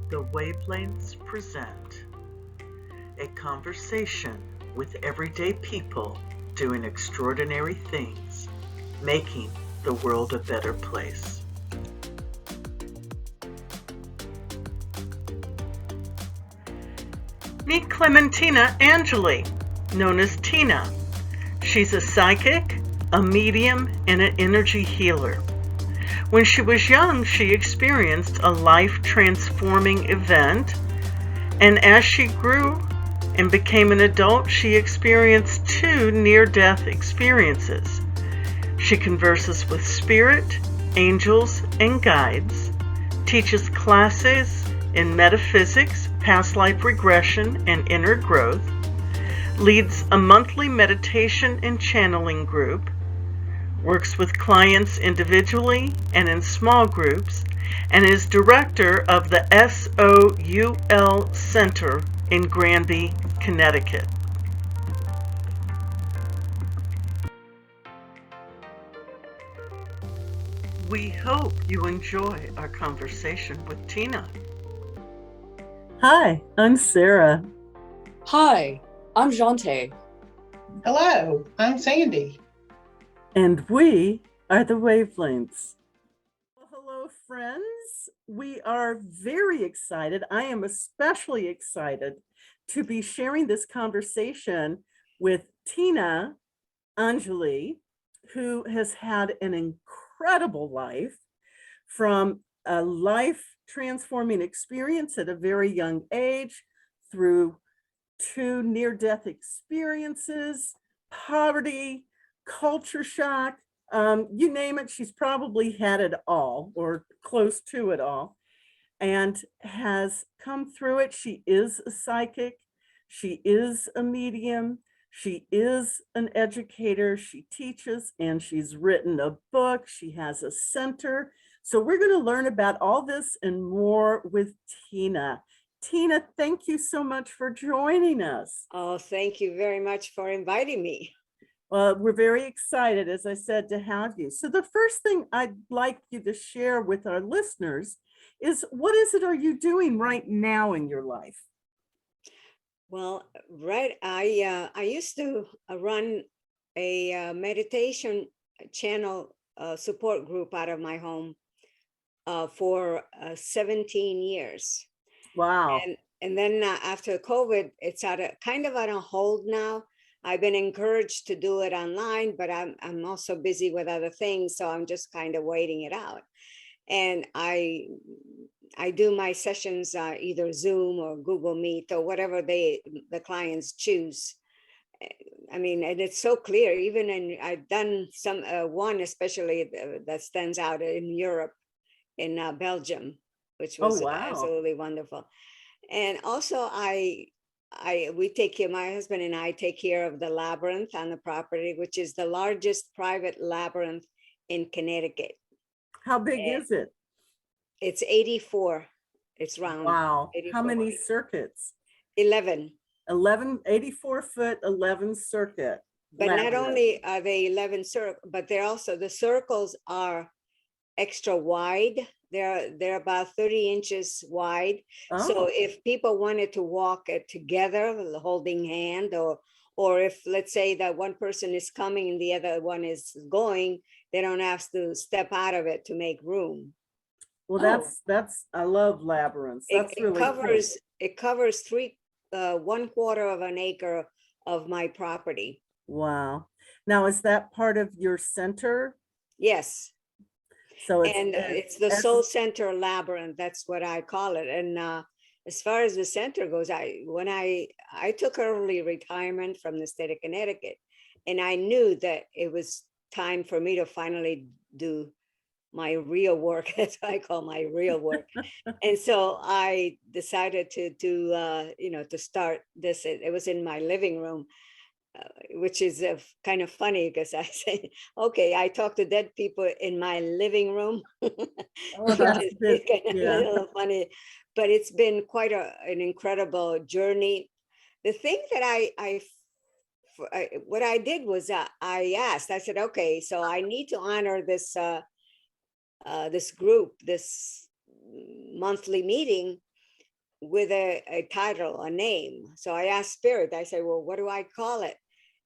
The Wavelengths present a conversation with everyday people doing extraordinary things, making the world a better place. Meet Clementina Angeli, known as Tina. She's a psychic, a medium, and an energy healer. When she was young, she experienced a life-transforming event, and as she grew and became an adult, she experienced 2 near-death experiences. She converses with spirit, angels, and guides, teaches classes in metaphysics, past life regression, and inner growth, leads a monthly meditation and channeling group, works with clients individually and in small groups, and is director of the S.O.U.L Center in Granby, Connecticut. We hope you enjoy our conversation with Tina. Hi, I'm Sarah. Hi, I'm Jante. Hello, I'm Sandy. And we are the Wavelengths. Well, hello, friends. We are very excited. I am especially excited to be sharing this conversation with Tina Angeli, who has had an incredible life, from a life transforming experience at a very young age through 2 near death experiences, poverty, culture shock, you name it, she's probably had it all or close to it all, and has come through it. She is a psychic, she is a medium, she is an educator, she teaches, and she's written a book, she has a center. So we're going to learn about all this and more with Tina. Tina, thank you so much for joining us. Oh, thank you very much for inviting me. We're very excited, as I said, to have you. So the first thing I'd like you to share with our listeners is, what is it are you doing right now in your life? Well, right, I used to run a meditation channel support group out of my home for 17 years. Wow. And then after COVID, it's kind of on a hold now. I've been encouraged to do it online, but I'm also busy with other things, so I'm just kind of waiting it out. And I do my sessions either Zoom or Google Meet or whatever the clients choose. I mean, and it's so clear. Even I've done some one especially that stands out in Europe, in Belgium, which was absolutely wonderful. And also we take care, my husband and I take care of the Labyrinth on the property, which is the largest private labyrinth in Connecticut. How big is it? It's 84. It's round. Wow. 84. How many circuits? 11. 84 foot, 11 circuit. But labyrinth. Not only are they 11 circles, but they're also, the circles are extra wide. They're about 30 inches wide. Oh. So if people wanted to walk together, holding hand, or if, let's say that one person is coming and the other one is going, they don't have to step out of it to make room. Well, that's I love labyrinths. That's really covers cool. It covers 1/4 of an acre of my property. Wow. Now, is that part of your center? Yes. So it's the Soul Center Labyrinth. That's what I call it. And as far as the center goes, when I took early retirement from the state of Connecticut, and I knew that it was time for me to finally do my real work. That's what I call my real work. And so I decided to start this. It was in my living room. Which is kind of funny, because I say, okay, I talk to dead people in my living room. Oh, that's kind of a little funny, but it's been quite an incredible journey. The thing that what I did was I said, okay, so I need to honor this group, this monthly meeting. with a title, a name. So I asked Spirit, I said, well, what do I call it?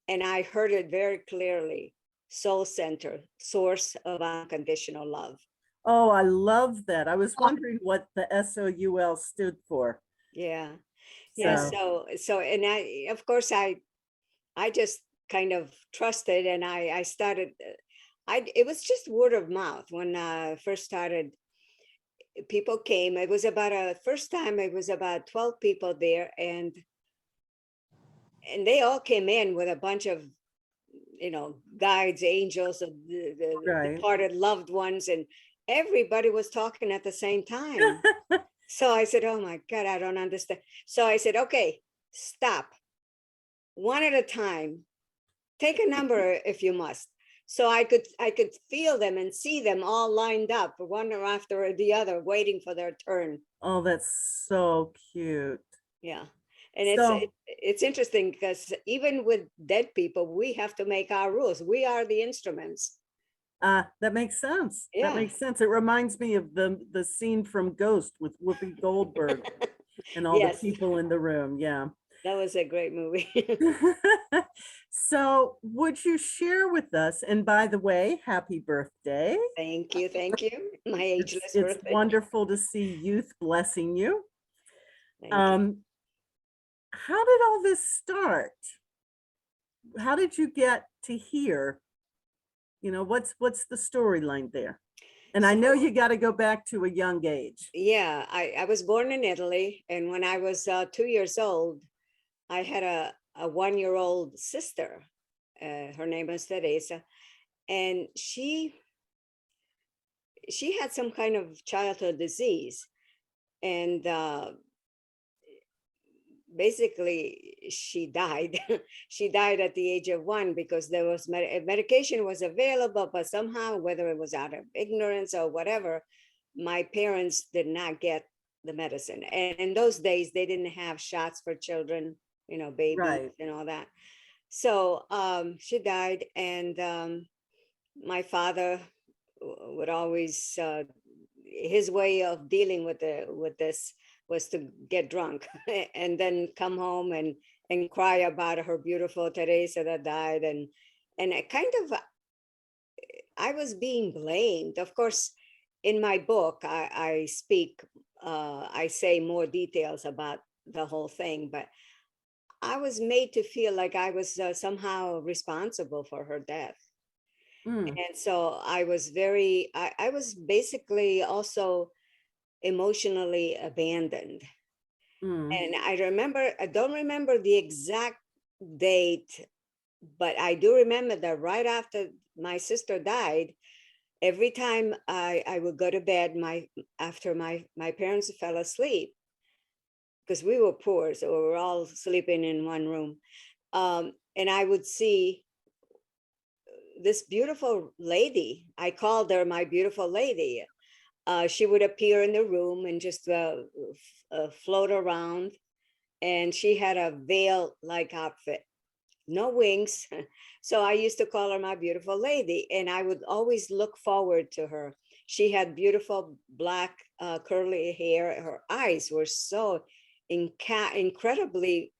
And I heard it very clearly: Soul Center, Source of Unconditional Love. Oh, I love that. I was wondering what the S.O.U.L stood for. Yeah. Yeah. So, And I, of course, I just kind of trusted, and I started, it was just word of mouth when I first started. People came. It was about first time, it was about 12 people there, and they all came in with a bunch of, guides, angels, of the right. departed loved ones, and everybody was talking at the same time. So I said, oh my God, I don't understand. So I said, okay, stop, one at a time, take a number if you must. So I could feel them and see them all lined up, one after the other, waiting for their turn. Oh, that's so cute. Yeah. And So, it's interesting because even with dead people, we have to make our rules. We are the instruments. that makes sense. That Yeah. makes sense. It reminds me of the scene from Ghost with Whoopi Goldberg and all the Yes, people in the room. Yeah. that was a great movie. So, would you share with us, and by the way, happy birthday. Thank you. Thank you. My ageless It's birthday. wonderful to see youth blessing you. Thank you. How did all this start? How did you get to here? What's the storyline there? And I know So, you got to go back to a young age. yeah, I was born in Italy, and when I was 2 years old, I had a 1-year-old sister. Her name was Teresa, and she had some kind of childhood disease, and basically she died. She died at the age of 1 because there was medication was available, but somehow, whether it was out of ignorance or whatever, my parents did not get the medicine. And in those days, they didn't have shots for children, babies Right. and all that. So she died, and my father would always, his way of dealing with this was to get drunk and then come home and cry about her beautiful Teresa that died, and it kind of, I was being blamed. Of course, in my book, I speak, I say more details about the whole thing, but I was made to feel like I was somehow responsible for her death. Mm, And so I was I was basically also emotionally abandoned. mm. And I don't remember the exact date, but I do remember that right after my sister died, every time I would go to bed, after my parents fell asleep, because we were poor, so we were all sleeping in one room. And I would see this beautiful lady. I called her my beautiful lady. She would appear in the room and just float around. And she had a veil-like outfit, no wings. So I used to call her my beautiful lady, and I would always look forward to her. She had beautiful black curly hair. Her eyes were so incredibly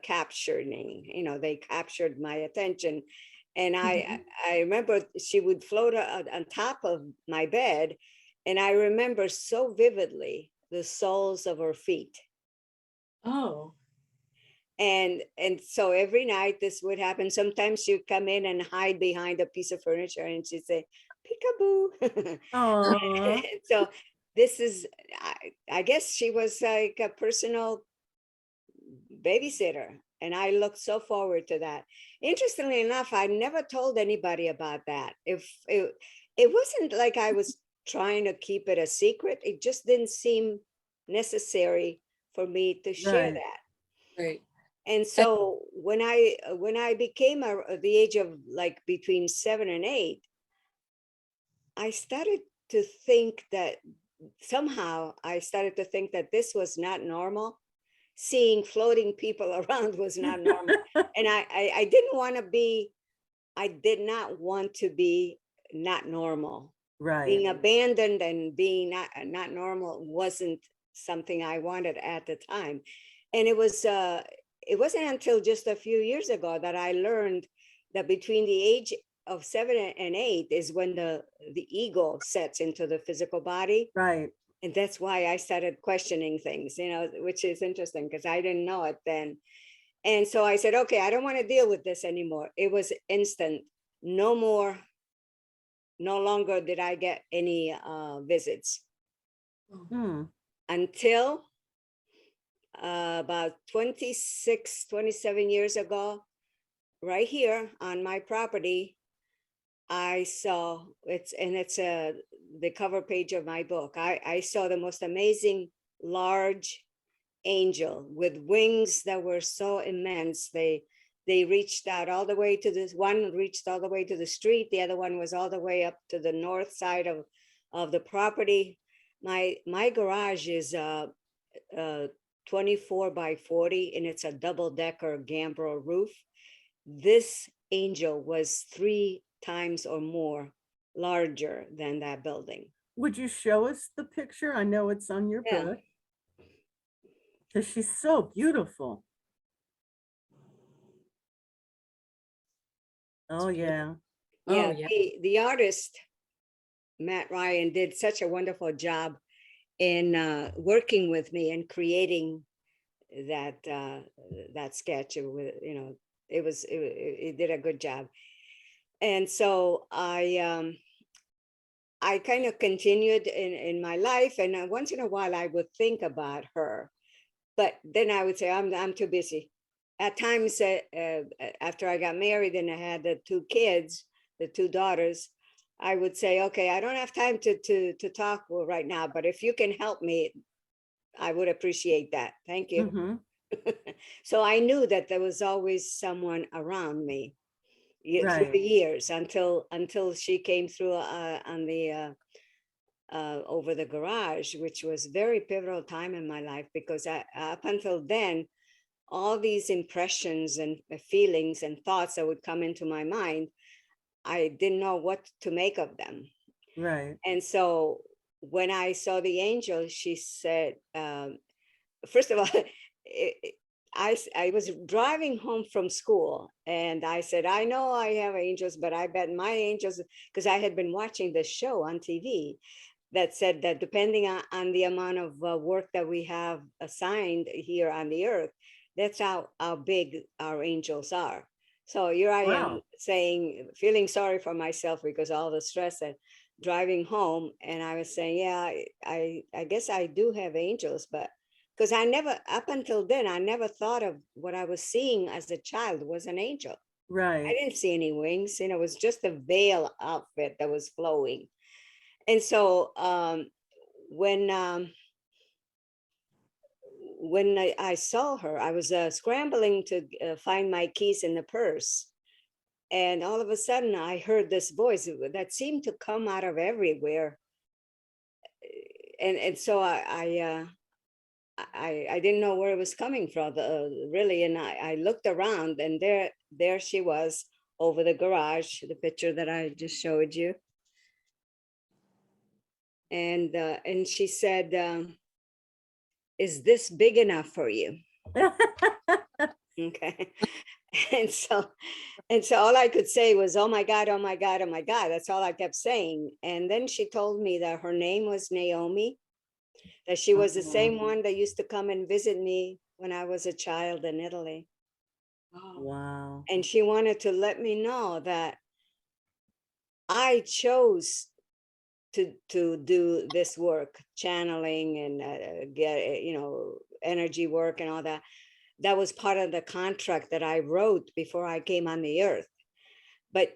capturing. They captured my attention. And I remember she would float on top of my bed, and I remember so vividly the soles of her feet. Oh, And so every night this would happen. Sometimes she'd come in and hide behind a piece of furniture, and she'd say, peekaboo. oh, So this is, I guess she was like a personal babysitter. And I looked so forward to that. Interestingly enough, I never told anybody about that. If it wasn't like I was trying to keep it a secret, it just didn't seem necessary for me to share right. that. Right. And so when I became the age of like between 7 and 8, I started to think that somehow I started to think that this was not normal. Seeing floating people around was not normal. And I didn't want to be, I did not want to be not normal. Right. Being abandoned and being not normal wasn't something I wanted at the time. And it wasn't until just a few years ago that I learned that between the age of 7 and 8 is when the ego sets into the physical body. Right. And that's why I started questioning things, which is interesting because I didn't know it then. And so I said, okay, I don't want to deal with this anymore. It was instant. No more. No longer did I get any visits Hmm. until about 26, 27 years ago, right here on my property, I saw it's the cover page of my book. I saw the most amazing large angel with wings that were so immense. They reached out all the way to this one, reached all the way to the street. The other one was all the way up to the north side of the property. My garage is 24 by 40, and it's a double-decker gambrel roof. This angel was 3 times or more larger than that building. Would you show us the picture? I know it's on your Yeah. book. Because she's so beautiful. Oh, yeah. Yeah, Oh, yeah. the artist, Matt Ryan, did such a wonderful job in working with me and creating that sketch. It did a good job. And so I kind of continued in my life, and once in a while I would think about her, but then I would say I'm too busy. At times, after I got married and I had the 2 kids, the 2 daughters, I would say, okay, I don't have time to talk right now, but if you can help me, I would appreciate that. Thank you. Mm-hmm. So I knew that there was always someone around me through Right. the years until she came through on the over the garage, which was very pivotal time in my life, because up until then, all these impressions and feelings and thoughts that would come into my mind, I didn't know what to make of them. Right. And so when I saw the angel, she said, first of all, I was driving home from school and I said, I know I have angels, but I bet my angels, because I had been watching this show on TV that said that depending on the amount of work that we have assigned here on the earth, that's how big our angels are. So here I am Wow. saying, feeling sorry for myself because all the stress and driving home. And I was saying, yeah, I guess I do have angels, but because I never, up until then, I never thought of what I was seeing as a child was an angel. I Right. didn't see any wings, it was just a veil outfit that was flowing. And so when I saw her, I was scrambling to find my keys in the purse. And all of a sudden I heard this voice that seemed to come out of everywhere. And so I didn't know where it was coming from, really. And I looked around, and there she was over the garage, the picture that I just showed you. And she said, is this big enough for you? Okay. And so all I could say was, oh my God, oh my God, oh my God. That's all I kept saying. And then she told me that her name was Naomi, that she was the same one that used to come and visit me when I was a child in Italy. Wow. And she wanted to let me know that I chose to do this work, channeling and get, energy work and all that. That was part of the contract that I wrote before I came on the earth. But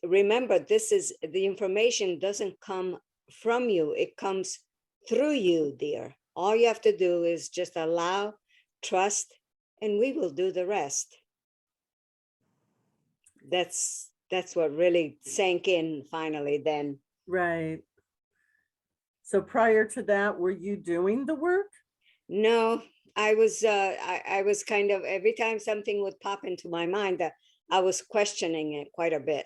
remember, this is, the information doesn't come from you, it comes through you, dear. All you have to do is just allow, trust, and we will do the rest. That's what really sank in finally then. Right. So prior to that, were you doing the work? No, I was kind of, every time something would pop into my mind, that I was questioning it quite a bit.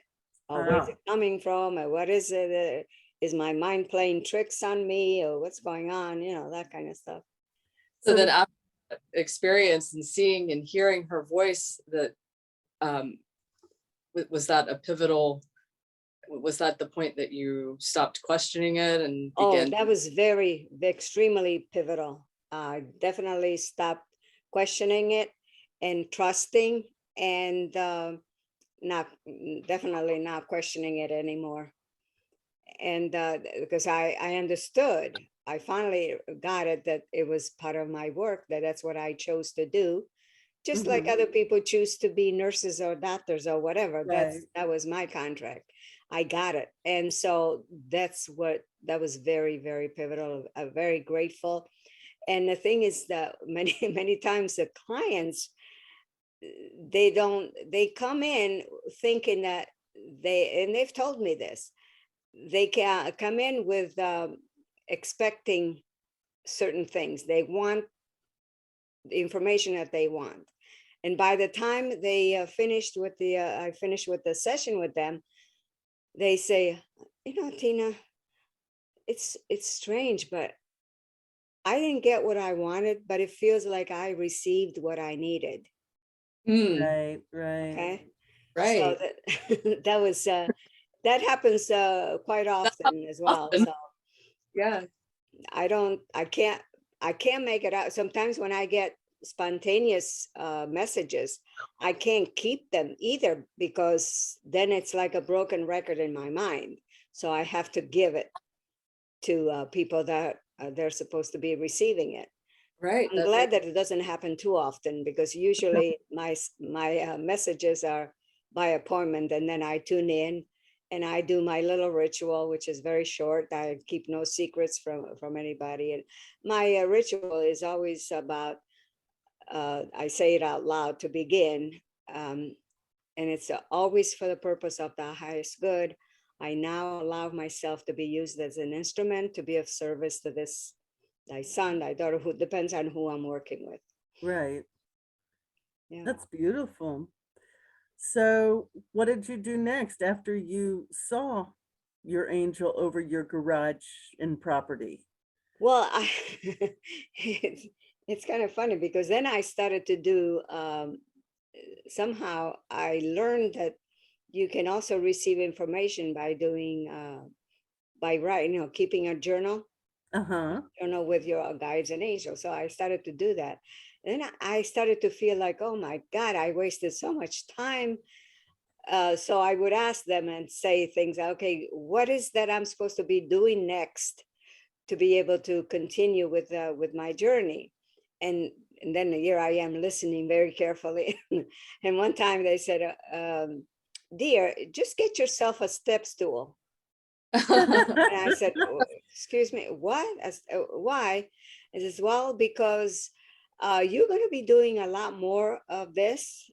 Where's it coming from? Or what is it? is my mind playing tricks on me, or what's going on, that kind of stuff. So then after that experience and seeing and hearing her voice, that was that a pivotal, was that the point that you stopped questioning it and began? Oh, that was extremely pivotal. I definitely stopped questioning it and trusting, and definitely not questioning it anymore. And because I understood, I finally got it, that it was part of my work, that's what I chose to do. Just like other people choose to be nurses or doctors or whatever. Right. That was my contract. I got it. And so that was very, very pivotal. I'm very grateful. And the thing is that many times the clients, they come in thinking that and they've told me this, they can come in with expecting certain things. They want the information that they want. And by the time they I finished with the session with them, they say, Tina, it's strange, but I didn't get what I wanted, but it feels like I received what I needed. Right. Okay. Right. So that was that happens quite often as well. often. So Yeah. I can't make it out. Sometimes when I get spontaneous messages, I can't keep them either, because then it's like a broken record in my mind. So I have to give it to people that they're supposed to be receiving it. Right. I'm glad that it doesn't happen too often, because usually my messages are by appointment, and then I tune in and I do my little ritual, which is very short. I keep no secrets from anybody. And my ritual is always about, I say it out loud to begin, and it's always for the purpose of the highest good. I now allow myself to be used as an instrument to be of service to this, thy son, thy daughter, who depends on who I'm working with. Right. Yeah. That's beautiful. So what did you do next after you saw your angel over your garage and property? Well, it's kind of funny, because then I started to do, somehow I learned that you can also receive information by doing, by writing, keeping a journal. With your guides and angels. So I started to do that. And then I started to feel like, oh my God, I wasted so much time. So I would ask them and say things, okay, what is that I'm supposed to be doing next to be able to continue with my journey? And then here I am listening very carefully. And one time they said, dear, just get yourself a step stool. And I said, "Oh, excuse me, what? Why?" It says, well, because you're going to be doing a lot more of this,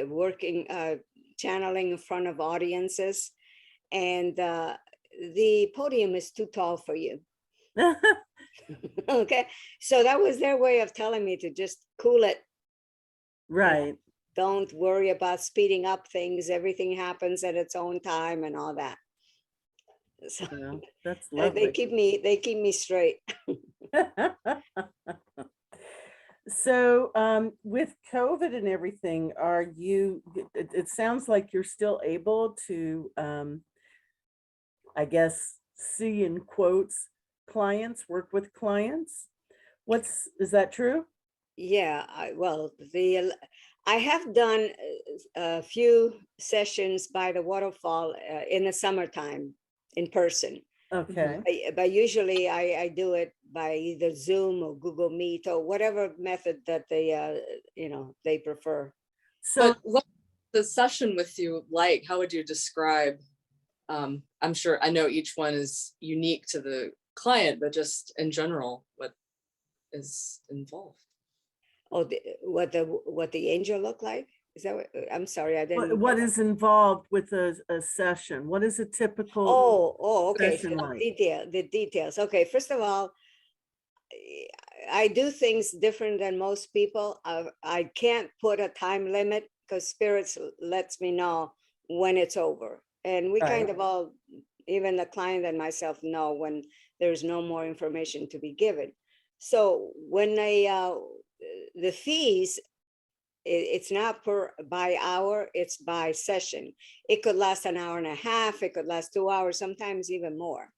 working, channeling in front of audiences, and the podium is too tall for you. Okay, so that was their way of telling me to just cool it. Right. Don't worry about speeding up things. Everything happens at its own time and all that. So Well, that's lovely. they keep me straight. So with COVID and everything, are you, it sounds like you're still able to, I guess, see in quotes, clients, work with clients? Is that true? Yeah, I have done a few sessions by the waterfall in the summertime in person. Okay. But usually I do it by either Zoom or Google Meet or whatever method that they prefer. So But what the session with you like? How would you describe? I'm sure, I know each one is unique to the client, but just in general, what is involved? Oh, what the angel look like? Is that what? I'm sorry, I didn't. what is involved with a session? What is a typical Okay. session So like? the details. Okay, first of all, I do things different than most people. I can't put a time limit, because spirits lets me know when it's over, and we kind Right. of all even the client and myself know when there's no more information to be given. So when the fees, it's not by hour, it's by session. It could last an hour and a half, it could last 2 hours, sometimes even more,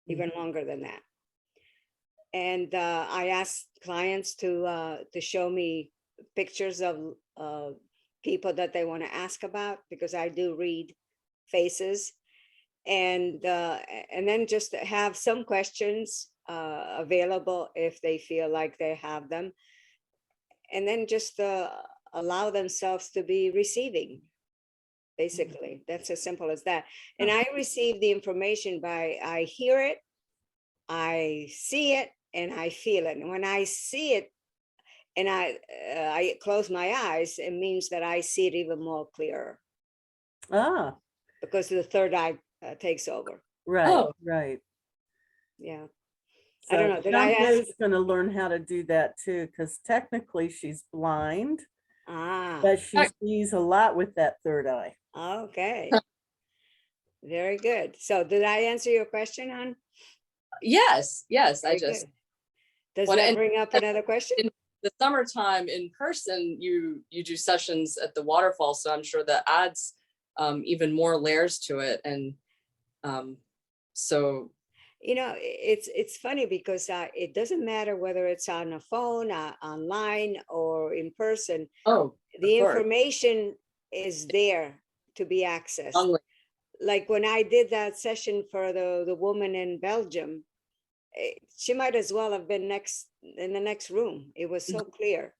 even longer than that. And I asked clients to show me pictures of people that they want to ask about, because I do read faces, and then just have some questions available if they feel like they have them, and then just allow themselves to be receiving. Basically, that's as simple as that. And I receive the information I hear it, I see it, and I feel it. And when I see it and I close my eyes, it means that I see it even more clearer, Ah, because the third eye takes over. right, Oh. right. Yeah. So I don't know, did I ask- Shantae's going to learn how to do that too, because technically she's blind, but she sees a lot with that third eye. Okay. Very good. So did I answer your question, hon? Yes, yes. Very I just good. Does Well, that and- bring up another question? in the summertime in person, you do sessions at the waterfall, so I'm sure that adds even more layers to it. And so You know, it's funny because it doesn't matter whether it's on a phone, online, or in person. oh, The of course. information is there to be accessed. Only- Like when I did that session for the woman in Belgium, she might as well have been in the next room. It was so clear.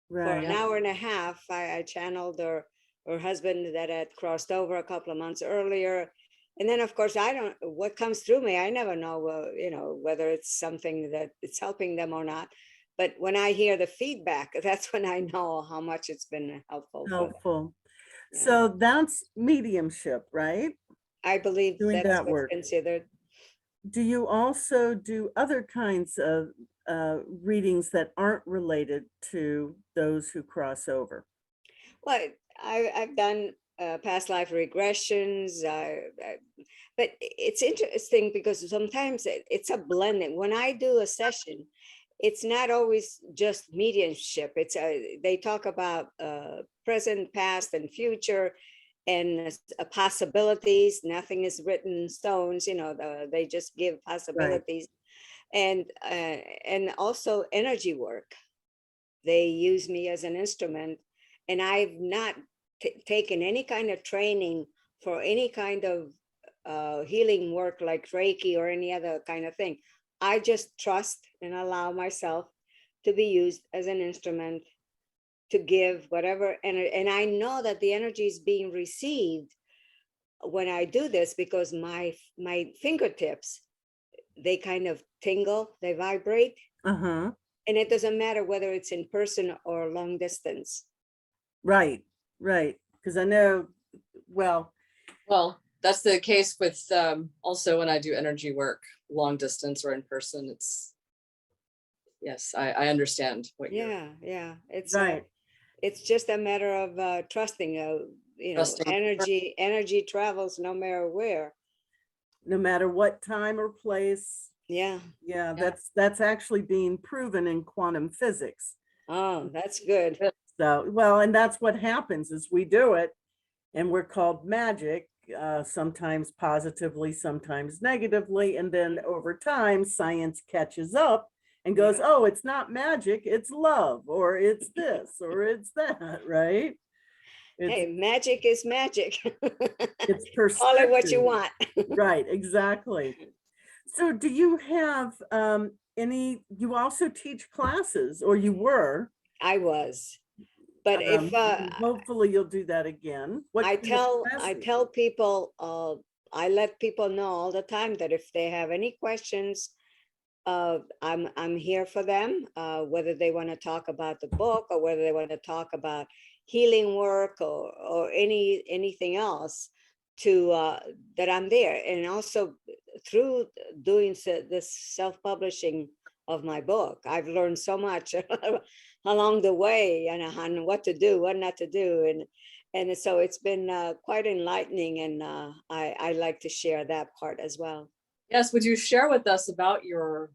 For Right. an hour and a half, I channeled her husband that had crossed over a couple of months earlier. And then, of course, what comes through me, I never know, you know, whether it's something that it's helping them or not. But when I hear the feedback, that's when I know how much it's been helpful. for them. Helpful. Yeah. So that's mediumship, right? I believe Doing that's that what's work. considered. Do you also do other kinds of readings that aren't related to those who cross over? Well, I've done past life regressions, but it's interesting because sometimes it's a blending. When I do a session, it's not always just mediumship. They talk about present, past, and future, and possibilities. Nothing is written in stones. You know, they just give possibilities, and also energy work. They use me as an instrument, and I've not taken any kind of training for any kind of healing work like Reiki or any other kind of thing. I just trust and allow myself to be used as an instrument to give whatever, and I know that the energy is being received when I do this, because my fingertips, they kind of tingle, they vibrate. Uh-huh. And it doesn't matter whether it's in person or long distance. Right, right. Because I know, well, that's the case with also when I do energy work, long distance or in person. It's yes, I understand what you're Yeah. right. It's just a matter of trusting. You know, Trusting. energy travels no matter where. No matter what time or place. Yeah. Yeah, that's actually being proven in quantum physics. Oh, that's good. So, well, and that's what happens is we do it and we're called magic, sometimes positively, sometimes negatively. And then over time, science catches up and goes, Yeah. oh, it's not magic, it's love, or it's this, or it's that, right? Hey, magic is magic. It's Call it what you perspective. want. Right, exactly. So do you have you also teach classes, or you were? I was, but if Hopefully you'll do that again. What I kind of classes? tell people, I let people know all the time that if they have any questions, I'm here for them, whether they want to talk about the book or whether they want to talk about healing work or anything else, that I'm there. And also through doing this self-publishing of my book, I've learned so much along the way, and on what to do, what not to do, And so it's been quite enlightening, and I like to share that part as well. Yes, would you share with us about your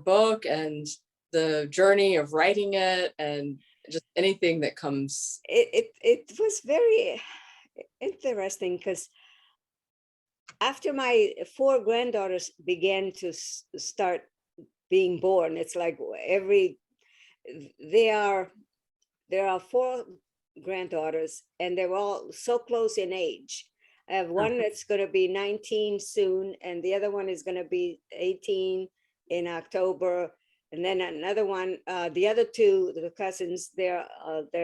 book and the journey of writing it and just anything that comes? It was very interesting because after my 4 granddaughters began to start being born, it's like there are 4 granddaughters, and they're all so close in age. I have one that's going to be 19 soon, and the other one is going to be 18 in October. And then another one, the other two, the cousins, they're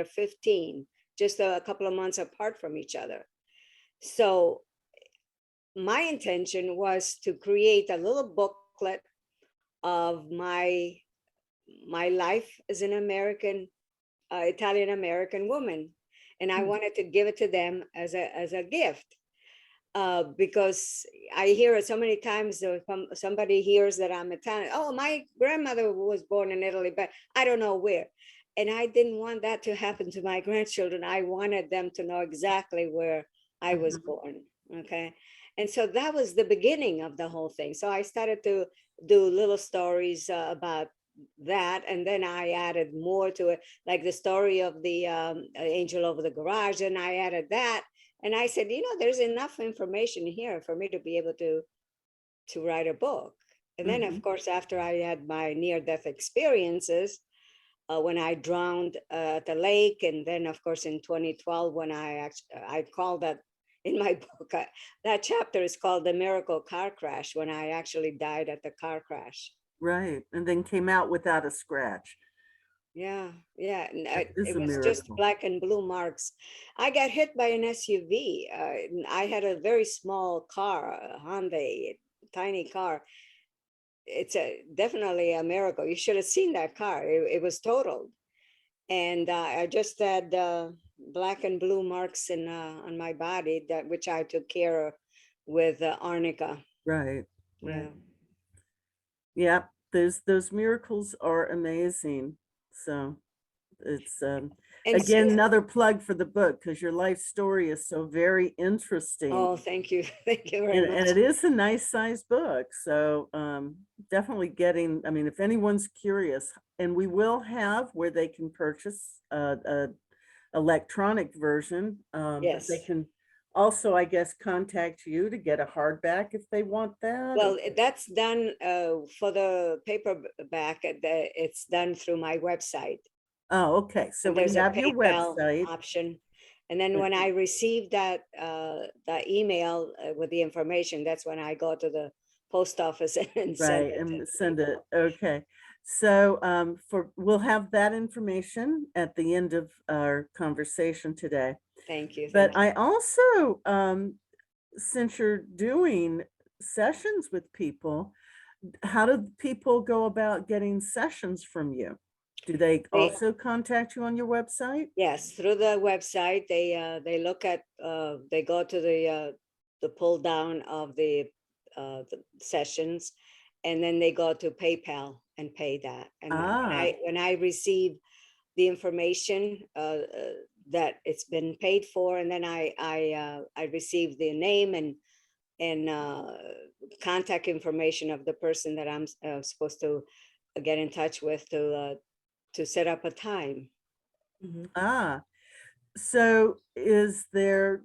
15, just a couple of months apart from each other. So my intention was to create a little booklet of my life as an Italian American woman, and I wanted to give it to them as a gift, because I hear it so many times. Somebody hears that I'm Italian. Oh, my grandmother was born in Italy, but I don't know where. And I didn't want that to happen to my grandchildren. I wanted them to know exactly where I was born. Okay. And so that was the beginning of the whole thing. So I started to do little stories about that, and then I added more to it, like the story of the angel over the garage, and I added that, and I said, there's enough information here for me to be able to write a book. And then of course, after I had my near-death experiences, when I drowned at the lake, and then of course in 2012 when I called that in my book, that chapter is called The Miracle Car Crash, when I actually died at the car crash. Right. And then came out without a scratch. Yeah. That is It a was just miracle. black and blue marks. I got hit by an SUV. I had a very small car, a Hyundai, tiny car. It's definitely a miracle. You should have seen that car. It was totaled. And I just had black and blue marks on my body, which I took care of with arnica. Right. Yeah. Right. Yeah. Those miracles are amazing. So it's And again another plug for the book, because your life story is so very interesting. Oh, thank you. Thank you very And much. it is a nice size book. So definitely I mean, if anyone's curious, and we will have where they can purchase a electronic version. But they Yes. can also, I guess, contact you to get a hardback if they want that. Well, that's done for the paperback. It's done through my website. Oh, okay. So And we there's a have your PayPal website. option. And then when I received that email with the information, that's when I go to the post office and send Right, it. and send it. Okay. So we'll have that information at the end of our conversation today. Thank you. But Thank you. I also, since you're doing sessions with people, how do people go about getting sessions from you? Do they also contact you on your website? Yes, through the website, they look at they go to the pull down of the sessions, and then they go to PayPal and pay that. And when I receive the information that it's been paid for, and then I receive the name and contact information of the person that I'm supposed to get in touch with to set up a time. So is there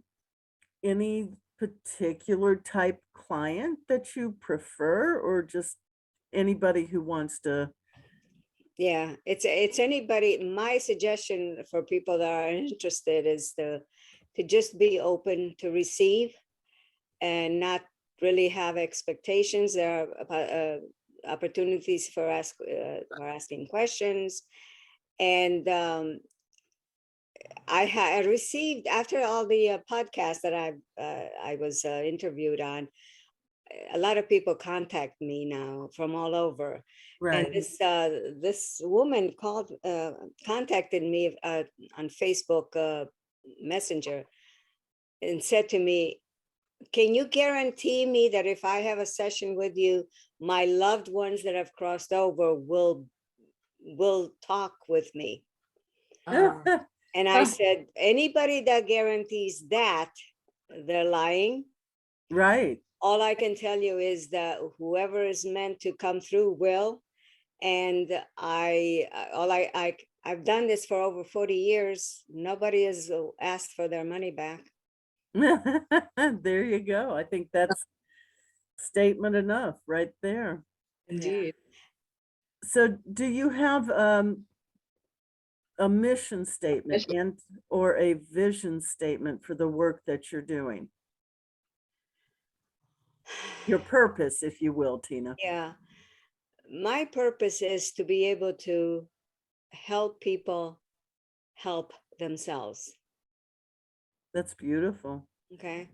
any particular type client that you prefer, or just anybody who wants to? Yeah, it's anybody. My suggestion for people that are interested is to just be open to receive and not really have expectations. There are opportunities for asking questions, and I received, after all the podcasts that I was interviewed on, a lot of people contact me now from all over. Right. And this woman contacted me on Facebook Messenger and said to me, "Can you guarantee me that if I have a session with you, my loved ones that have crossed over will talk with me?" And I said, anybody that guarantees that, they're lying. Right. All I can tell you is that whoever is meant to come through will. And I've done this for over 40 years. Nobody has asked for their money back. There you go. I think that's statement enough right there. Indeed. So do you have a mission statement and or a vision statement for the work that you're doing? Your purpose, if you will, Tina. Yeah. My purpose is to be able to help people help themselves. That's beautiful. Okay.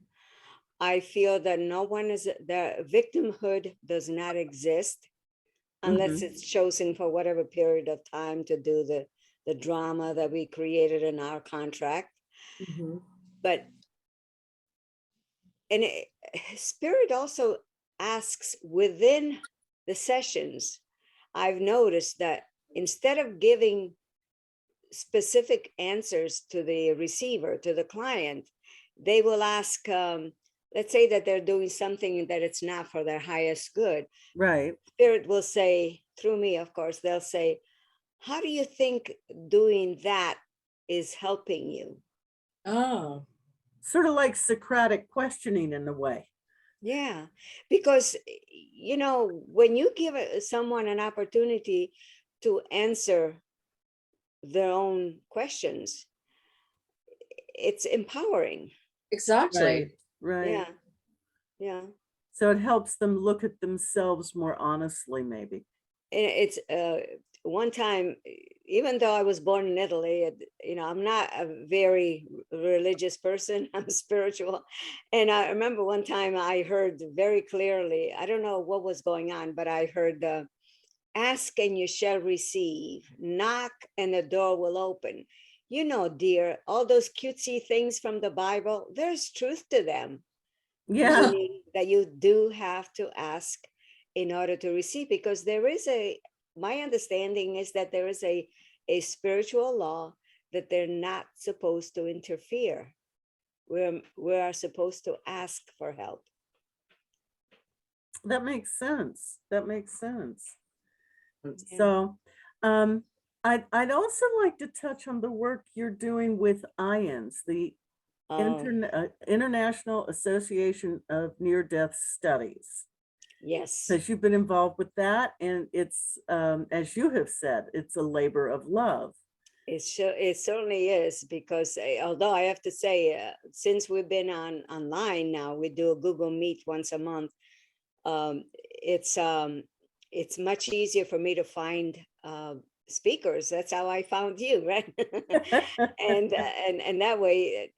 I feel that no one is, the victimhood does not exist unless Mhm. it's chosen for whatever period of time to do the drama that we created in our contract. Mhm. But, and Spirit also asks within the sessions, I've noticed that instead of giving specific answers to the receiver, to the client, they will ask, let's say that they're doing something that it's not for their highest good. Right. Spirit will say, through me, of course, they'll say, how do you think doing that is helping you? Oh, Sort of like Socratic questioning in a way. Yeah, because, when you give someone an opportunity to answer their own questions, it's empowering. exactly. Right. Yeah, yeah. So it helps them look at themselves more honestly, maybe. And it's one time, even though I was born in Italy, I'm not a very religious person. I'm spiritual. And I remember one time I heard very clearly, I don't know what was going on, but I heard, ask and you shall receive, knock and the door will open. Dear, all those cutesy things from the Bible, there's truth to them. Yeah. Meaning that you do have to ask in order to receive, because my understanding is that there is a spiritual law that they're not supposed to interfere. We are supposed to ask for help. That makes sense. That makes sense. Yeah. So I'd also like to touch on the work you're doing with IANS, the International Association of Near-Death Studies. Yes. Because you've been involved with that, and it's, as you have said, it's a labor of love. It certainly is, because although I have to say, since we've been online now, we do a Google Meet once a month. It's much easier for me to find speakers. That's how I found you, right? and that way,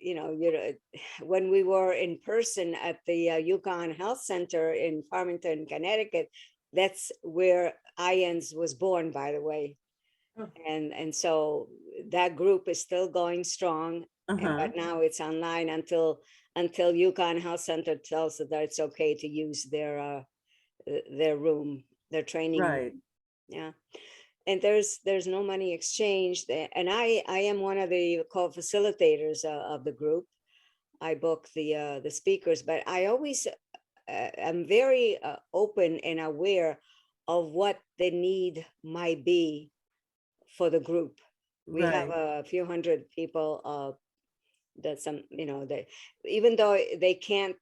when we were in person at the UConn Health Center in Farmington, Connecticut, that's where IANS was born, by the way. Oh. And so that group is still going strong, but now it's online until UConn Health Center tells us that it's okay to use their room, their training room. Right. Yeah. And there's no money exchanged. And I am one of the co-facilitators of the group. I book the speakers, but I always am very open and aware of what the need might be for the group. We have a few hundred people that even though they can't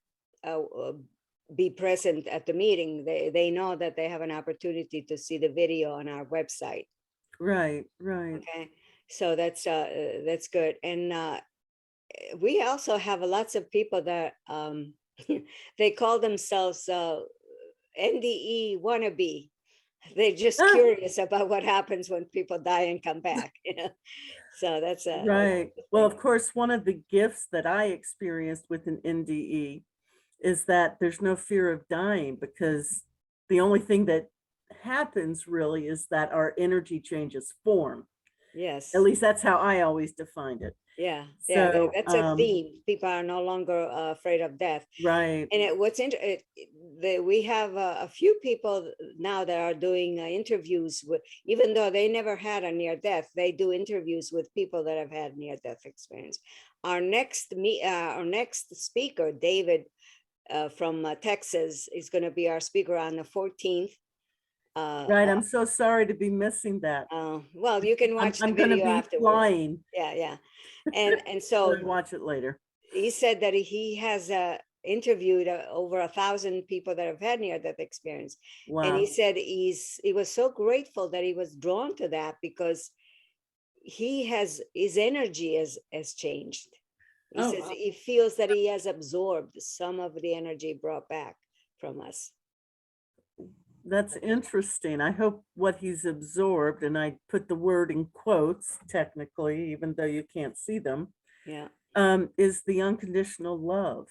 be present at the meeting, they know that they have an opportunity to see the video on our website. Right. Okay, so that's good. And we also have lots of people that they call themselves NDE wannabe. They're just curious about what happens when people die and come back. So that's right. Well, of course, one of the gifts that I experienced with an NDE is that there's no fear of dying, because the only thing that happens really is that our energy changes form. Yes. At least that's how I always defined it. Yeah, So, that's a theme. People are no longer afraid of death. right. And what's interesting, we have a few people now that are doing interviews with, even though they never had a near death, they do interviews with people that have had near death experience. Our next speaker, David from Texas, is going to be our speaker on the 14th. Right. I'm so sorry to be missing that. Well, you can watch the I'm going to video be afterwards. flying. Yeah. And so I'll watch it later. he said that he has interviewed over 1,000 people that have had near-death experience. And he Wow. said he was so grateful that he was drawn to that because his energy has changed. He Oh, says wow. he feels that he has absorbed some of the energy brought back from us. That's interesting. I hope what he's absorbed, and I put the word in quotes technically, even though you can't see them, Yeah. is the unconditional love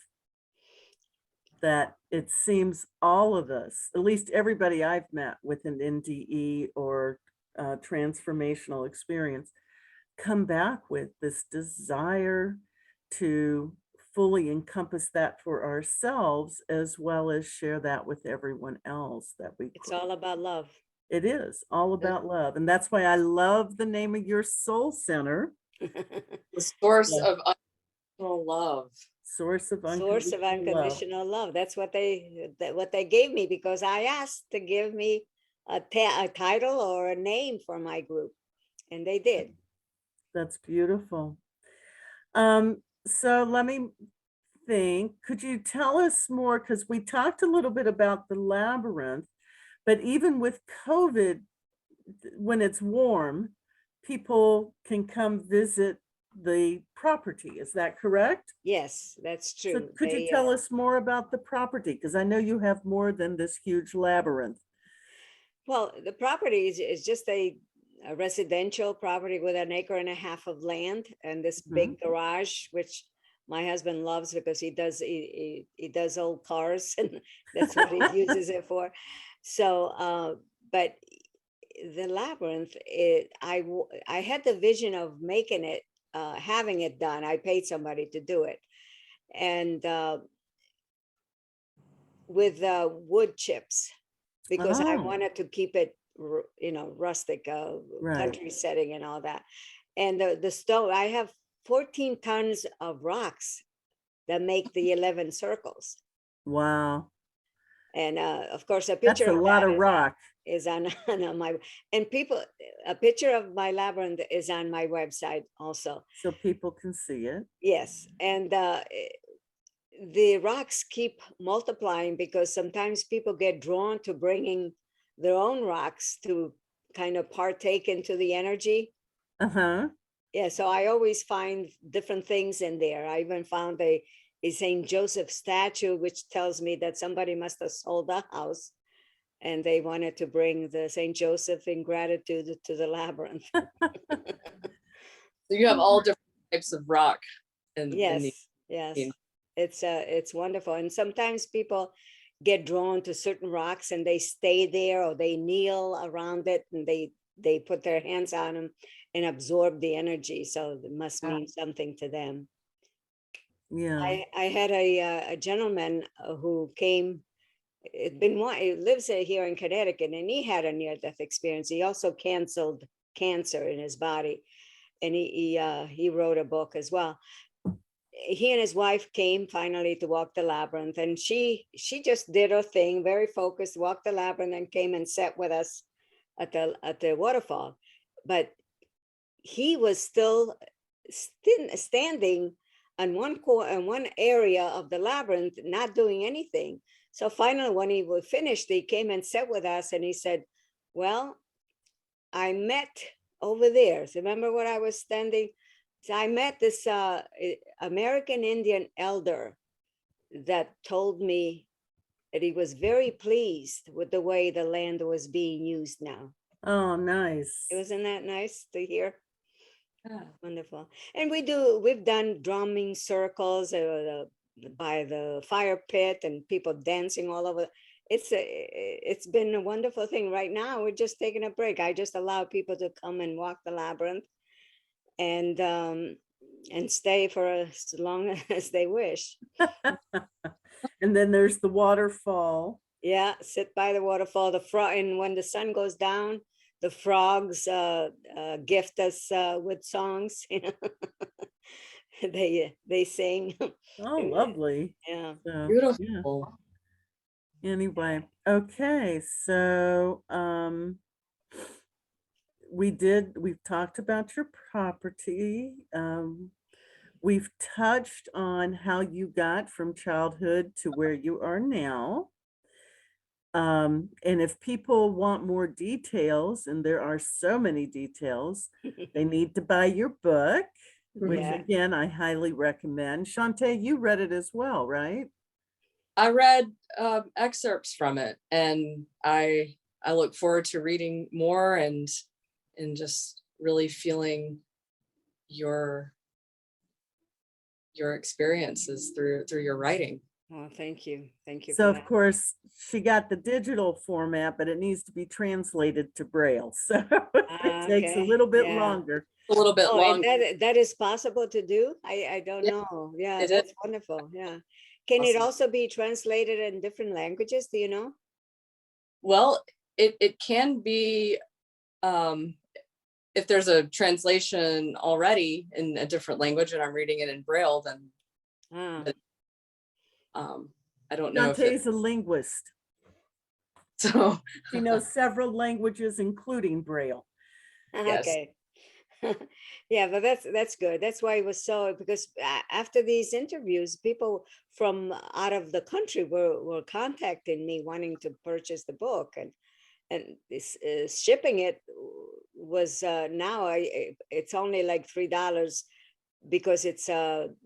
that it seems all of us, at least everybody I've met with an NDE or transformational experience, come back with this desire to fully encompass that for ourselves, as well as share that with everyone else that we It's all about love. It is all about love. And that's why I love the name of your soul center. The source of unconditional love. Source of Source of unconditional love. unconditional love. That's what they gave me, because I asked to give me a title or a name for my group, and they did. That's beautiful. So let me think, could you tell us more? Because we talked a little bit about the labyrinth, but even with COVID, when it's warm, people can come visit the property. Is that correct? Yes, that's So true. could you tell us more about the property? Because I know you have more than this huge labyrinth. Well, the property is just a residential property with 1.5 acres of land and this big garage, which my husband loves because he does old cars and that's what he uses it for. So, but the labyrinth, I had the vision of making it, having it done. I paid somebody to do it, and with wood chips, because I Oh, wanted to keep it, rustic, right. country setting and all that. And the stone, I have 14 tons of rocks that make the 11 circles. Wow. And of course, a That's picture a of lot that of rock. is on my, and people, a picture of my labyrinth is on my website also. So people can see it. Yes. And the rocks keep multiplying because sometimes people get drawn to bringing their own rocks to kind of partake into the energy. Uh-huh. Yeah, so I always find different things in there. I even found a Saint Joseph statue, which tells me that somebody must have sold the house and they wanted to bring the Saint Joseph in gratitude to the labyrinth. So you have all different types of rock in the Yes. It's wonderful. And sometimes people get drawn to certain rocks and they stay there, or they kneel around it and they put their hands on them and absorb the energy. So it must mean something to them. Yeah. I had a gentleman who came, he lives here in Connecticut, and he had a near-death experience. He also canceled cancer in his body, and he wrote a book as well. He and his wife came finally to walk the labyrinth, and she just did her thing, very focused, walked the labyrinth, and came and sat with us at the waterfall. But he was still standing on one area of the labyrinth, not doing anything. So finally, when he was finished, he came and sat with us, and he said, "Well, I met over there." So remember what I was standing? So I met this American Indian elder that told me that he was very pleased with the way the land was being used now. Oh, nice. Wasn't that nice to hear? Yeah. Wonderful. And we've done drumming circles by the fire pit and people dancing all over. It's been a wonderful thing. Right now, we're just taking a break. I just allow people to come and walk the labyrinth. And and stay for as long as they wish. And then there's the waterfall. Yeah, sit by the waterfall, the frog, and when the sun goes down, the frogs gift us with songs. They sing. Oh, lovely. Yeah. So, yeah. Beautiful. Anyway, okay, so we've talked about your property. We've touched on how you got from childhood to where you are now. And if people want more details, and there are so many details, they need to buy your book, which Yeah. again, I highly recommend. Shantae, you read it as well, right? I read excerpts from it, and I look forward to reading more and just really feeling your experiences through your writing. Oh, thank you. Thank you So for of that. course, she got the digital format, but it needs to be translated to Braille. So it takes a Okay. little bit Yeah. longer. A little bit Oh, and long. that is possible to do? I don't Yeah, know. Yeah, it is that's wonderful. Yeah. Can it awesome. also be translated in different languages? Do you know? Well, it can be, if there's a translation already in a different language and I'm reading it in Braille, then Ah, I don't know if it, Shantae's a linguist. so She knows several languages, including Braille. yes. okay. Yeah, but that's good. That's why it was so, because after these interviews, people from out of the country were contacting me wanting to purchase the book, and this shipping it was now it's only like $3 because it's the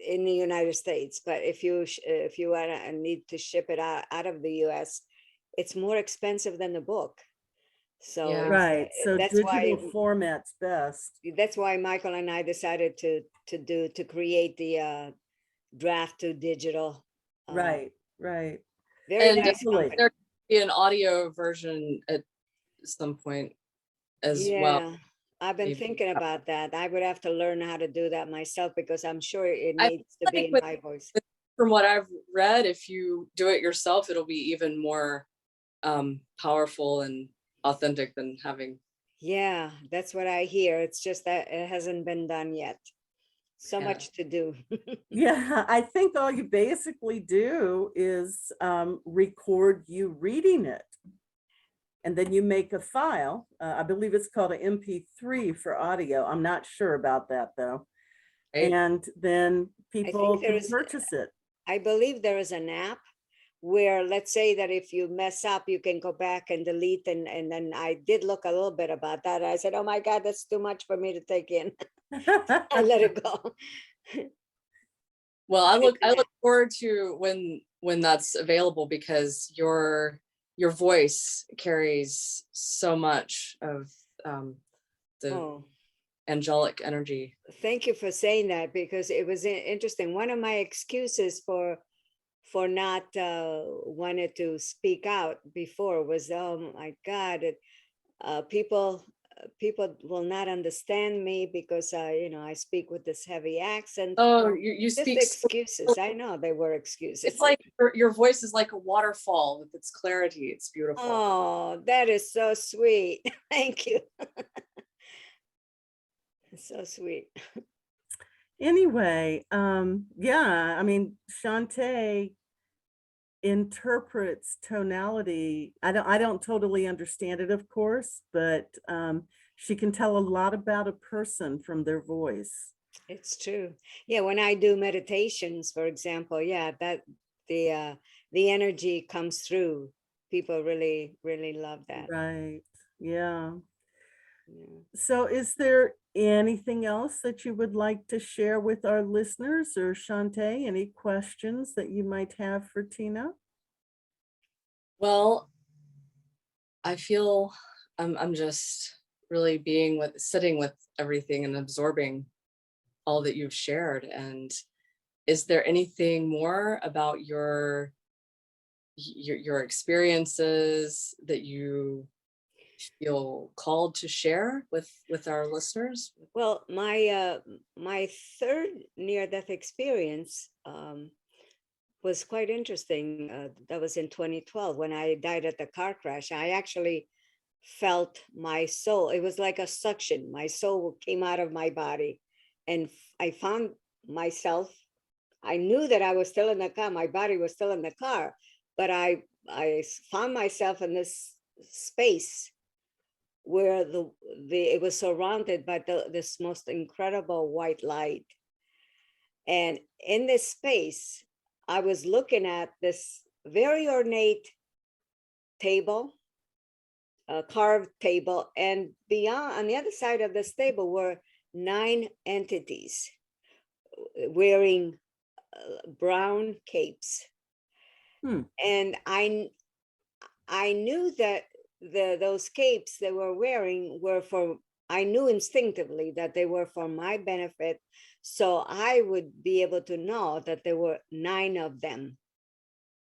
in the United States. But if you need to ship it out of the US, it's more expensive than the book. So Yeah. Right. So that's digital why format's best. Michael and I decided to create the draft to digital. Right. Right. Very And nice Totally. company. there could be an audio version at some point as well. Yeah, I've been Maybe. thinking about that. I would have to learn how to do that myself because I'm sure it I needs to feel be like in my voice. from what I've read, if you do it yourself, it'll be even more powerful and authentic than having. Yeah, that's what I hear. It's just that it hasn't been done yet. So Yeah. much to do. Yeah, I think all you basically do is record you reading it. And then you make a file. I believe it's called an MP3 for audio. I'm not sure about that though. Right? And then people there can is- purchase it. I believe there is an app where, let's say that if you mess up, you can go back and delete. And then I did look a little bit about that. I said, oh my God, that's too much for me to take in. I let it go. Well, I look forward to when that's available, because your voice carries so much of the Oh, angelic energy. thank you for saying that, because it was interesting. One of my excuses for not wanting to speak out before was, oh my God, people will not understand me because I speak with this heavy accent. Oh, you Just speak. excuses. I know they were excuses. It's like your voice is like a waterfall with its clarity. It's beautiful. Oh, that is so sweet. Thank you. So sweet. Anyway, yeah, I mean, Shantae interprets tonality. I don't totally understand it, of course, but she can tell a lot about a person from their voice. It's true. Yeah, when I do meditations, for example, yeah, that the energy comes through. People really, really love that. Right. Yeah. Yeah. So is there anything else that you would like to share with our listeners, or Shantae, any questions that you might have for Tina? Well, I feel I'm just really sitting with everything and absorbing all that you've shared. And is there anything more about your experiences that you feel called to share with our listeners? Well, my third near-death experience was quite interesting. That was in 2012 when I died at the car crash. I actually felt my soul. It was like a suction. My soul came out of my body, and I found myself. I knew that I was still in the car. My body was still in the car, but I found myself in this space where it was surrounded by this most incredible white light. And in this space, I was looking at this very ornate table, a carved table, and beyond, on the other side of this table were 9 entities wearing brown capes. Hmm. And I knew that those capes they were wearing were for, I knew instinctively that they were for my benefit, so I would be able to know that there were 9 of them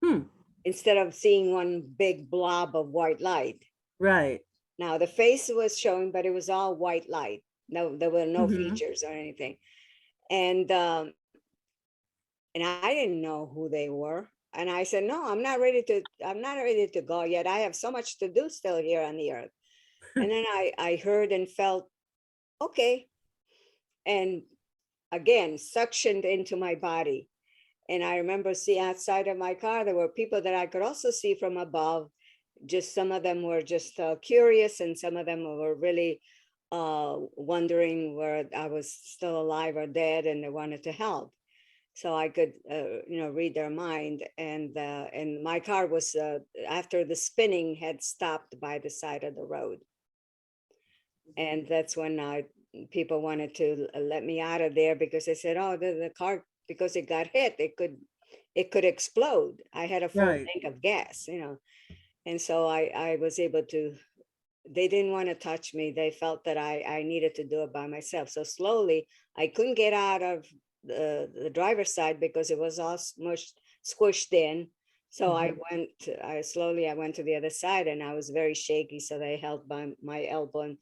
Hmm. instead of seeing one big blob of white light. Right. Now the face was showing, but it was all white light. No, there were no Mhm. features or anything. And I didn't know who they were. And I said, no, I'm not ready to go yet. I have so much to do still here on the earth. And then I heard and felt, okay. And again, suctioned into my body. And I remember seeing outside of my car, there were people that I could also see from above. Just some of them were just curious, and some of them were really wondering where I was still alive or dead, and they wanted to help. So I could, read their mind. And my car was, after the spinning, had stopped by the side of the road. And that's when people wanted to let me out of there, because they said, oh, the car, because it got hit, it could explode. I had a full Right. tank of gas, And so I was able to, they didn't want to touch me. They felt that I needed to do it by myself. So slowly, I couldn't get out of the driver's side because it was all squished in. So I went to the other side, and I was very shaky. So they held by my elbow and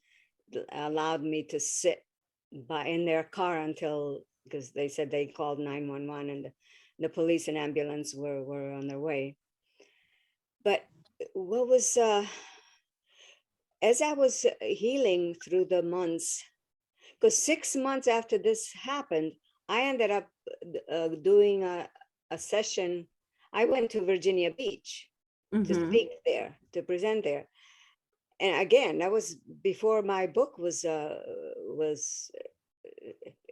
allowed me to sit in their car until, because they said they called 911, and the police and ambulance were on their way. But what was, as I was healing through the months, because 6 months after this happened, I ended up doing a session. I went to Virginia Beach to Mhm. speak there, to present there. And again, that was before my book was,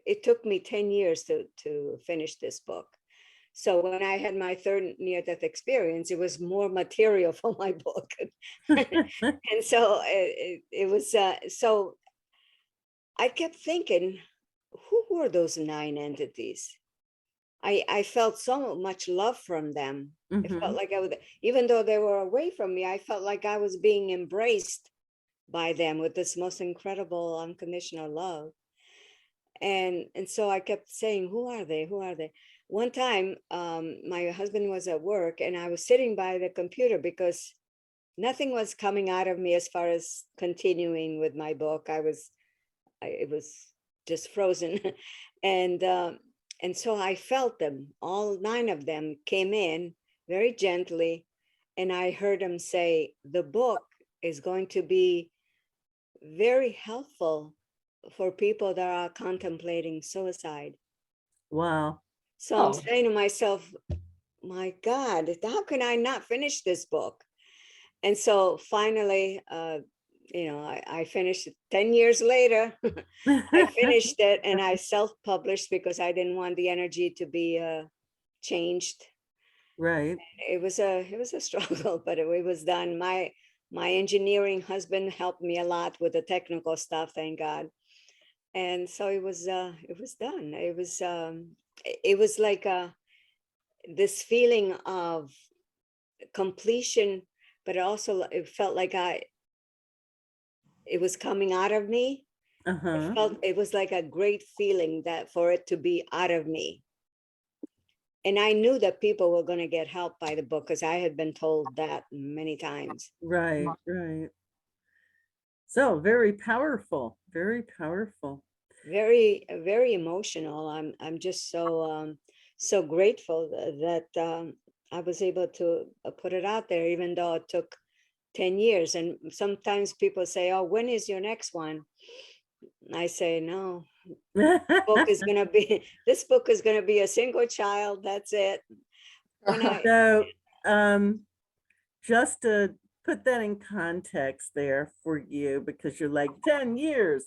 it took me 10 years to finish this book. So when I had my third near-death experience, it was more material for my book. And so it was, so I kept thinking, who were those 9 entities? I felt so much love from them. It felt Mhm. like I would, even though they were away from me, I felt like I was being embraced by them with this most incredible unconditional love. And so I kept saying, who are they? Who are they? One time, my husband was at work, and I was sitting by the computer because nothing was coming out of me as far as continuing with my book. It was just frozen. And so I felt them, all 9 of them came in very gently, and I heard them say, the book is going to be very helpful for people that are contemplating suicide. Wow. So I'm saying to myself, my God, how can I not finish this book? And so finally, I finished it 10 years later. I finished it, and I self-published because I didn't want the energy to be changed. Right. It was a struggle, but it was done. My engineering husband helped me a lot with the technical stuff, thank God. And so it was done. It was like this feeling of completion, but also it felt like it was coming out of me. Uh-huh. It was like a great feeling that for it to be out of me. And I knew that people were going to get help by the book, because I had been told that many times. Right. Right. So very powerful, very powerful. Very emotional. I'm just so grateful that I was able to put it out there, even though it took 10 years. And sometimes people say, oh, when is your next one? I say, no, book is gonna be this book is gonna be a single child. That's it. When I So, just to put that in context there for you, because you're like 10 years.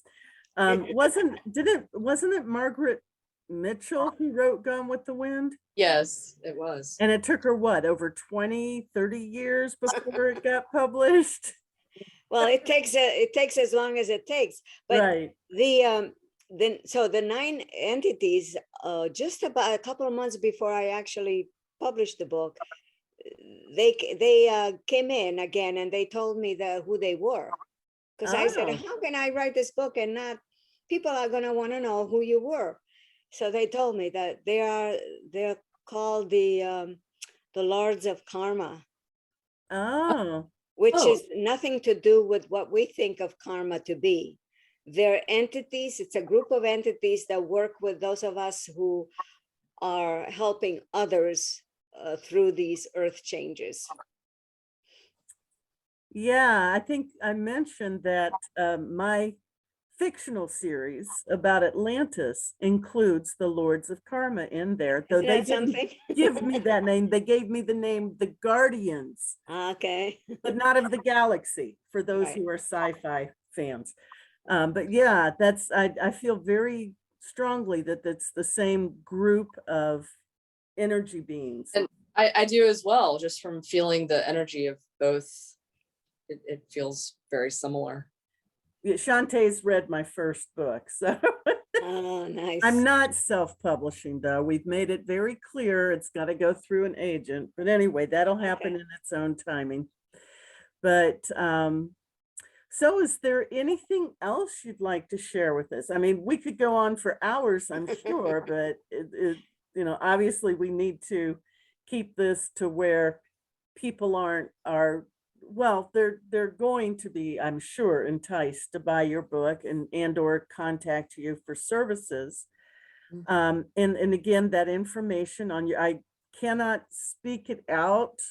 Wasn't it Margaret Mitchell who wrote Gone with the Wind? Yes, it was. And it took her what, over 20, 30 years before it got published? well, it takes as long as it takes. But Right. the 9 entities, just about a couple of months before I actually published the book, they came in again and they told me who they were. Because I said, Oh, how can I write this book and not, people are gonna want to know who you were. So they told me that they're called the Lords of Karma, oh, which Oh. is nothing to do with what we think of karma to be. They're entities, it's a group of entities that work with those of us who are helping others through these earth changes. yeah. I think I mentioned that my fictional series about Atlantis includes the Lords of Karma in there, though Isn't they that didn't something? give me that name. They gave me the name the Guardians, Okay. but not of the galaxy, for those Right. who are sci-fi fans. But yeah, I feel very strongly that that's the same group of energy beings. And I do as well, just from feeling the energy of both. It feels very similar. Yeah, Shantae's read my first book, so Oh, nice. I'm not self-publishing though. We've made it very clear it's got to go through an agent. But anyway, that'll happen Okay. in its own timing. But so is there anything else you'd like to share with us? I mean, we could go on for hours, I'm sure, but obviously we need to keep this to where people are well, they're going to be, I'm sure, enticed to buy your book and or contact you for services. And again, that information on you, I cannot speak it out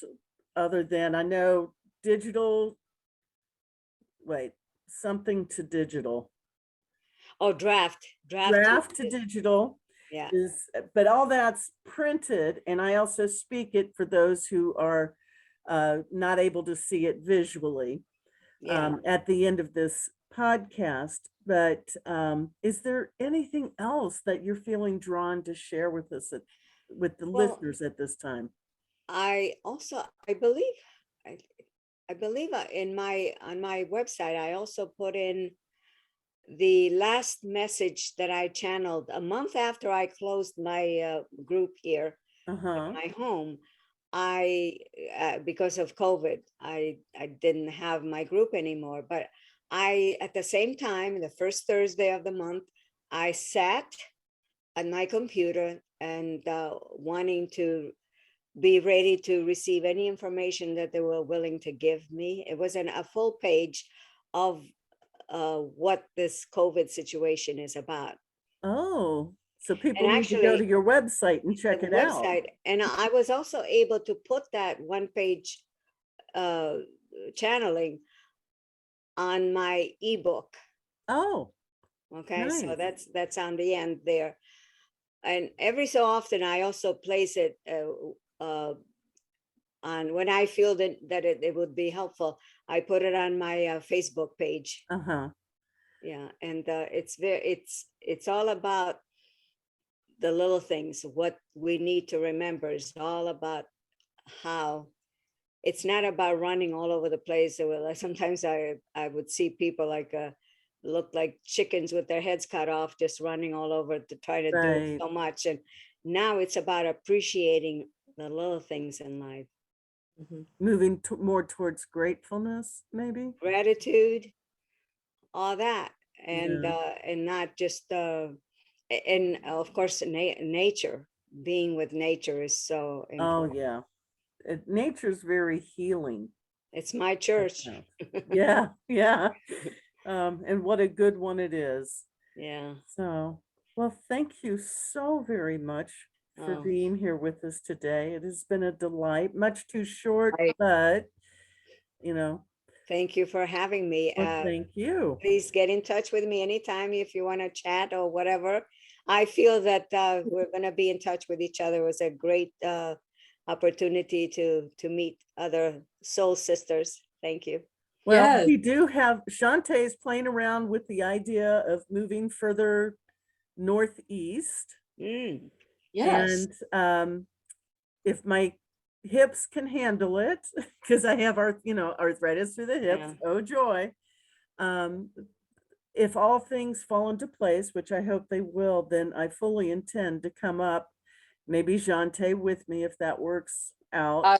other than I know digital, wait, something to digital, Oh, draft. draft to digital Yeah. is, but all that's printed. And I also speak it for those who are not able to see it visually Yeah. at the end of this podcast. But is there anything else that you're feeling drawn to share with us, with the Well, listeners at this time? I also, I believe, I believe in on my website, I also put in the last message that I channeled a month after I closed my group here Uh-huh. at my home. I, because of COVID, I didn't have my group anymore, but I, at the same time, the first Thursday of the month, I sat at my computer and wanting to be ready to receive any information that they were willing to give me. It was a full page of what this COVID situation is about. Oh, so people And need to go to actually, your website and the check it out. website, and I was also able to put that one page channeling on my ebook. Oh, Okay, so nice. that's on the end there. And every so often, I also place it on when I feel that it would be helpful. I put it on my Facebook page. Uh-huh. Yeah, and it's all about the little things. What we need to remember is all about how it's not about running all over the place. Sometimes I would see people like look like chickens with their heads cut off, just running all over to try to do Right. so much. And now it's about appreciating the little things in life. Moving more towards gratefulness, maybe. Gratitude, all that, Yeah. and not just and of course nature. Being with nature is so Oh, important. yeah. Nature's very healing. It's my I church. found. Yeah, yeah. And what a good one it is. Yeah. So, well, thank you so very much for Oh, being here with us today. It has been a delight, much too short, I, but you know, thank you for having me. well, thank you. Please get in touch with me anytime if you want to chat or whatever. I feel that we're going to be in touch with each other. It was a great opportunity to meet other soul sisters. Thank you. Well, yes, we do have Shantae's playing around with the idea of moving further northeast. Mm, yes. And if my hips can handle it, because I have arthritis through the hips, yeah. oh joy. Um, if all things fall into place, which I hope they will, then I fully intend to come up, maybe Jante with me if that works out. I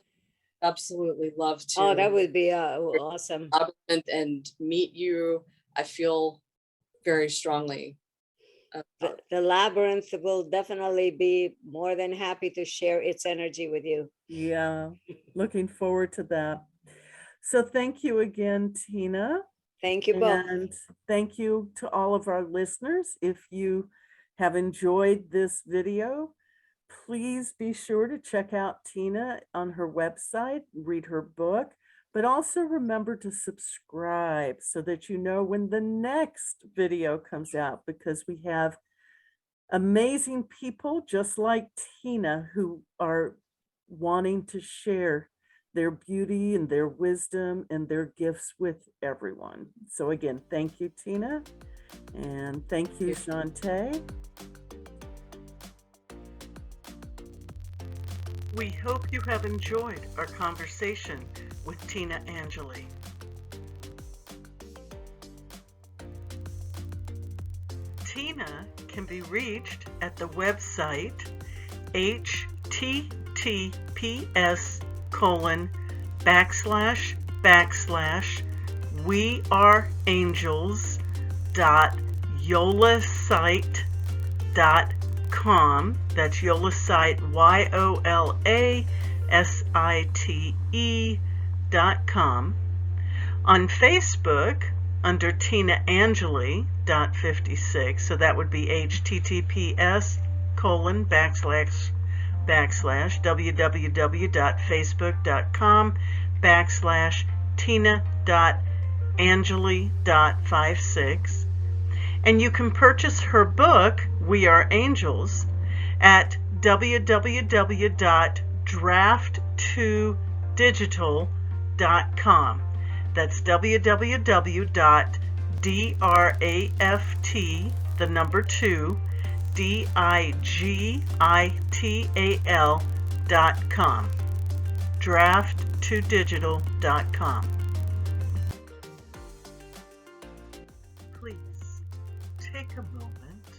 absolutely love Oh, that to would be awesome. Labyrinth and meet you. I feel very strongly. The Labyrinth will definitely be more than happy to share its energy with you. Yeah, looking forward to that. So thank you again, Tina. Thank you both. And thank you to all of our listeners. If you have enjoyed this video, please be sure to check out Tina on her website, read her book, but also remember to subscribe so that you know when the next video comes out, because we have amazing people just like Tina who are wanting to share their beauty and their wisdom and their gifts with everyone. So again, thank you, Tina. And thank you, Shantae. We hope you have enjoyed our conversation with Tina Angeli. Tina can be reached at the website https://weareangels.yolasite.com. That's Yolasite, YOLASITE.com. On Facebook, under Tina Angeli .56, so that would be https://www.facebook.com/Tina.Angeli.56. And you can purchase her book, We Are Angels, at www.draft2digital.com. That's www.draft2digital.com. Draft2digital.com. Please take a moment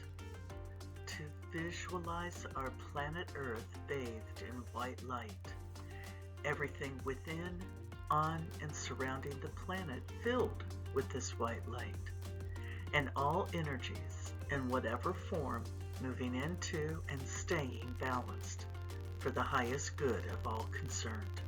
to visualize our planet Earth bathed in white light. Everything within, on, and surrounding the planet filled with this white light, and all energies in whatever form moving into and staying balanced for the highest good of all concerned.